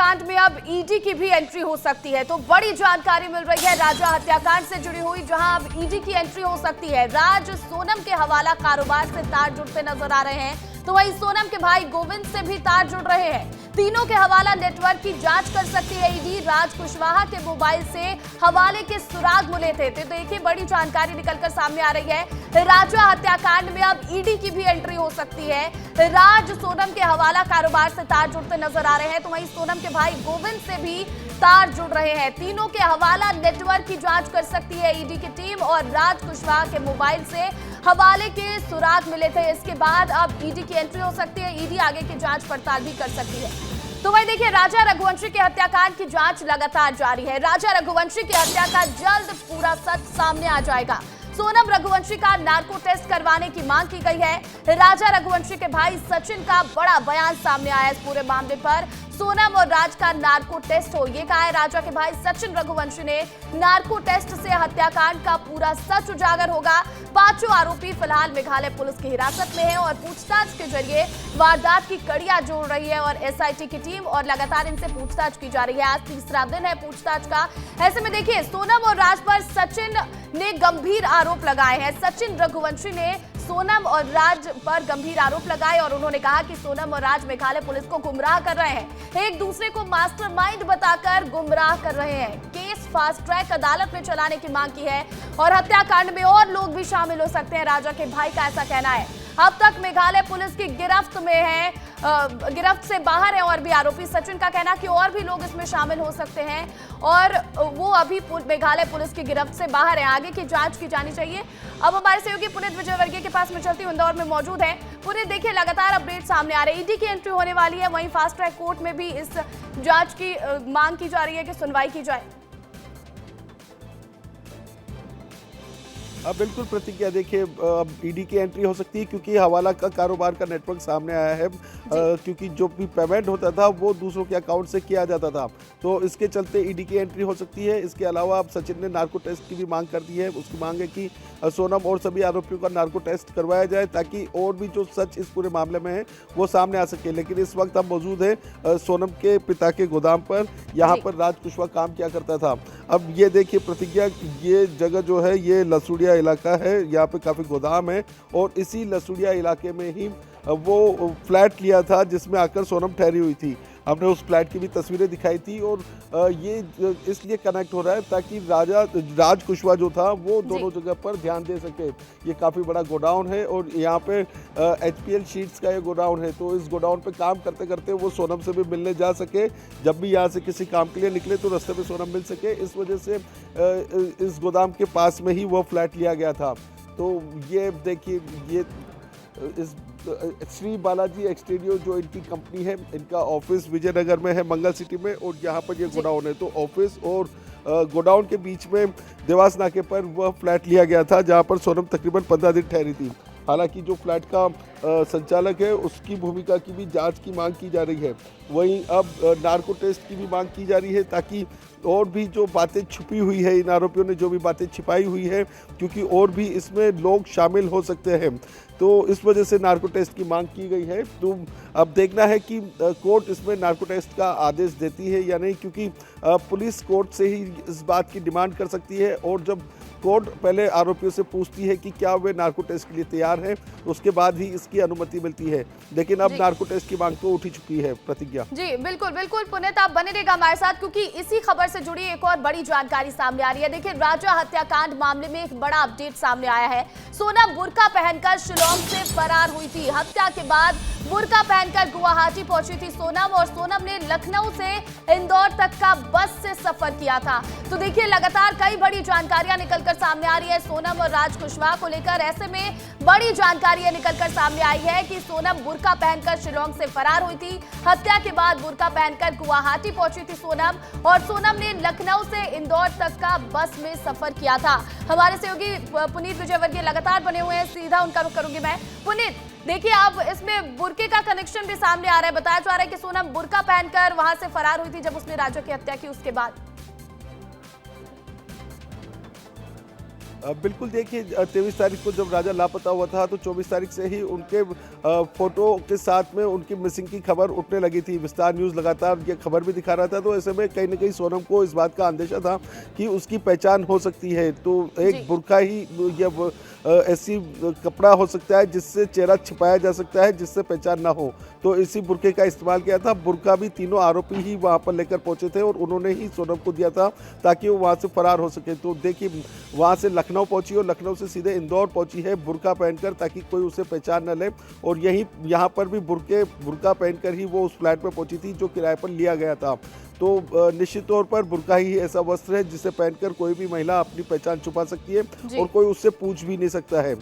हत्याकांड में अब ईडी की भी एंट्री हो सकती है। तो बड़ी जानकारी मिल रही है राजा हत्याकांड से जुड़ी हुई, जहां अब ईडी की एंट्री हो सकती है। राज सोनम के हवाला कारोबार से तार जुड़ते नजर आ रहे हैं, तो वहीं सोनम के भाई गोविंद से भी तार जुड़ रहे हैं। तीनों के हवाला नेटवर्क की जांच कर सकती है ईडी। राज कुशवाहा के मोबाइल से हवाले के सुराग मिले थे। तो देखिए, बड़ी जानकारी निकलकर सामने आ रही है। राजा हत्याकांड में अब ईडी की भी एंट्री हो सकती है। राज सोनम के हवाला कारोबार से तार जुड़ते नजर आ रहे हैं, तो वहीं सोनम के भाई गोविंद से भी तार जुड़ रहे हैं। तीनों के हवाला नेटवर्क की जांच कर सकती है ईडी की टीम, और राज कुशवाहा के मोबाइल से हवाले के सुराग मिले थे। इसके बाद अब ईडी की एंट्री हो सकती है। ईडी आगे की जांच पड़ताल भी कर सकती है। तो वही देखिए, राजा रघुवंशी के हत्याकांड की जांच लगातार जारी है। राजा रघुवंशी की हत्या का जल्द पूरा सच सामने आ जाएगा। सोनम रघुवंशी का नार्को टेस्ट करवाने की मांग की गई है। राजा रघुवंशी के भाई सचिन का बड़ा बयान सामने आया इस पूरे मामले पर। सोनम और राज का नार्को टेस्ट हो, ये कहा है राजा के भाई सचिन रघुवंशी ने। नार्को टेस्ट से हत्याकांड का पूरा सच उजागर होगा। पांचों आरोपी फिलहाल मेघालय पुलिस की हिरासत में हैं और पूछताछ के जरिए वारदात की कड़ियां जोड़ रही है और एसआईटी की टीम, और लगातार इनसे पूछताछ की जा रही है। आज तीसरा दिन है पूछताछ का। ऐसे में देखिए, सोनम और राज पर सचिन ने गंभीर आरोप लगाए हैं। सचिन रघुवंशी ने सोनम और राज पर गंभीर आरोप लगाए और उन्होंने कहा कि सोनम और राज मेघालय पुलिस को गुमराह कर रहे हैं, एक दूसरे को मास्टरमाइंड बताकर गुमराह कर रहे हैं। केस फास्ट ट्रैक अदालत में चलाने की मांग की है और हत्याकांड में और लोग भी शामिल हो सकते हैं, राजा के भाई का ऐसा कहना है। अब तक मेघालय पुलिस की गिरफ्त में है, गिरफ्त से बाहर है और भी आरोपी। सचिन का कहना कि और भी लोग इसमें शामिल हो सकते हैं और वो अभी मेघालय पुलिस की गिरफ्त से बाहर है। आगे की जांच की जानी चाहिए। अब हमारे सहयोगी पुनीत विजयवर्गीय के पास में चलती हूं, इंदौर में मौजूद है। पुनीत, देखिए, लगातार अपडेट सामने आ रहे हैं। ईडी की एंट्री होने वाली है, वहीं फास्ट ट्रैक कोर्ट में भी इस जांच की मांग की जा रही है कि सुनवाई की जाए। अब बिल्कुल प्रतिक्रिया, देखिए, अब ईडी की एंट्री हो सकती है क्योंकि हवाला का कारोबार का नेटवर्क सामने आया है। क्योंकि जो भी पेमेंट होता था वो दूसरों के अकाउंट से किया जाता था, तो इसके चलते ईडी की एंट्री हो सकती है। इसके अलावा अब सचिन ने नार्को टेस्ट की भी मांग कर दी है। उसकी मांग है कि सोनम और सभी आरोपियों का नार्को टेस्ट करवाया जाए ताकि और भी जो सच इस पूरे मामले में है वो सामने आ सके। लेकिन इस वक्त हम मौजूद है सोनम के पिता के गोदाम पर, यहाँ पर राज कुशवाहा काम किया करता था। अब ये देखिए प्रतिज्ञा, ये जगह जो है ये लसूड़िया इलाका है, यहाँ पे काफ़ी गोदाम है और इसी लसूड़िया इलाके में ही वो फ्लैट लिया था जिसमें आकर सोनम ठहरी हुई थी। हमने उस फ्लैट की भी तस्वीरें दिखाई थी और ये इसलिए कनेक्ट हो रहा है ताकि राज कुशवाहा जो था वो दोनों जगह पर ध्यान दे सके। ये काफ़ी बड़ा गोडाउन है और यहाँ पे HPL शीट्स का ये गोडाउन है, तो इस गोडाउन पे काम करते करते वो सोनम से भी मिलने जा सके। जब भी यहाँ से किसी काम के लिए निकले तो रास्ते में सोनम मिल सके, इस वजह से इस गोदाम के पास में ही वो फ्लैट लिया गया था। तो ये देखिए, ये इस श्री बालाजी एक्सटीरियो जो इनकी कंपनी है, इनका ऑफिस विजयनगर में है, मंगल सिटी में, और यहाँ पर ये गोडाउन है। तो ऑफिस और गोडाउन के बीच में देवास नाके पर वह फ्लैट लिया गया था जहाँ पर सोनम तकरीबन 15 दिन ठहरी थी। हालांकि जो फ्लैट का संचालक है उसकी भूमिका की भी जांच की मांग की जा रही है। वहीं अब नार्को टेस्ट की भी मांग की जा रही है ताकि और भी जो बातें छुपी हुई है, इन आरोपियों ने जो भी बातें छिपाई हुई है, क्योंकि और भी इसमें लोग शामिल हो सकते हैं, तो इस वजह से नार्को टेस्ट की मांग की गई है। तो अब देखना है कि कोर्ट इसमें नार्को टेस्ट का आदेश देती है या नहीं, क्योंकि पुलिस कोर्ट से ही इस बात की डिमांड कर सकती है और जब कोर्ट पहले आरोपियों से पूछती है कि क्या वे नार्को टेस्ट के लिए तैयार हैं, उसके बाद ही इसकी अनुमति मिलती है। लेकिन अब नार्को टेस्ट की मांग तो उठी चुकी है। प्रतिज्ञा जी बिल्कुल बिल्कुल पुनीत, आप बने रहिएगा हमारे साथ क्योंकि इसी खबर से जुड़ी एक और बड़ी जानकारी सामने आ रही है। देखिए, राजा हत्याकांड मामले में एक बड़ा अपडेट सामने आया है। सोनम बुर्का पहनकर शिलोंग से फरार हुई थी। हत्या के बाद बुर्का पहनकर गुवाहाटी पहुंची थी सोनम, और सोनम ने लखनऊ से इंदौर तक का बस से सफर किया था। तो देखिए, लगातार कई बड़ी जानकारियां निकलकर सामने आ रही है सोनम और राज कुशवाहा को लेकर। ऐसे में बड़ी जानकारी निकलकर सामने आई है कि सोनम बुर्का पहनकर शिलोंग से फरार हुई थी। हत्या के बाद बुर्का पहनकर गुवाहाटी पहुंची थी सोनम, और सोनम ने लखनऊ से इंदौर तक का बस में सफर किया था। हमारे सहयोगी पुनीत विजयवर्गीय लगातार बने हुए हैं, सीधा उनका रुख करूंगी मैं। पुनीत, देखिए, अब इसमें बुर्के का कनेक्शन भी सामने आ रहा है। बताया जा रहा है कि सोनम बुर्का पहनकर वहां से फरार हुई थी जब उसने राजा की हत्या की, उसके बाद बिल्कुल देखिए 23 तारीख को जब राजा लापता हुआ था तो 24 तारीख से ही उनके फोटो के साथ में उनकी मिसिंग की खबर उठने लगी थी। विस्तार न्यूज़ लगातार ये खबर भी दिखा रहा था, तो ऐसे में कहीं ना कहीं सोनम को इस बात का अंदेशा था कि उसकी पहचान हो सकती है। तो एक बुर्का ही या ऐसी कपड़ा हो सकता है जिससे चेहरा छिपाया जा सकता है, जिससे पहचान ना हो। तो इसी बुर्के का इस्तेमाल किया था। बुर्का भी तीनों आरोपी ही वहाँ पर लेकर पहुंचे थे और उन्होंने ही सोनम को दिया था ताकि वो वहाँ से फरार हो सके। तो देखिए वहाँ से लखनऊ पहुंची और लखनऊ से सीधे इंदौर पहुंची है बुर्का पहनकर, ताकि कोई उसे पहचान न ले। और यहाँ पर भी बुर्का पहनकर ही वो उस फ्लैट पर पहुंची थी जो किराए पर लिया गया था। तो निश्चित तौर पर बुर्का ही ऐसा वस्त्र है जिसे पहनकर कोई भी महिला अपनी पहचान छुपा सकती है और कोई उससे पूछ भी नहीं सकता है।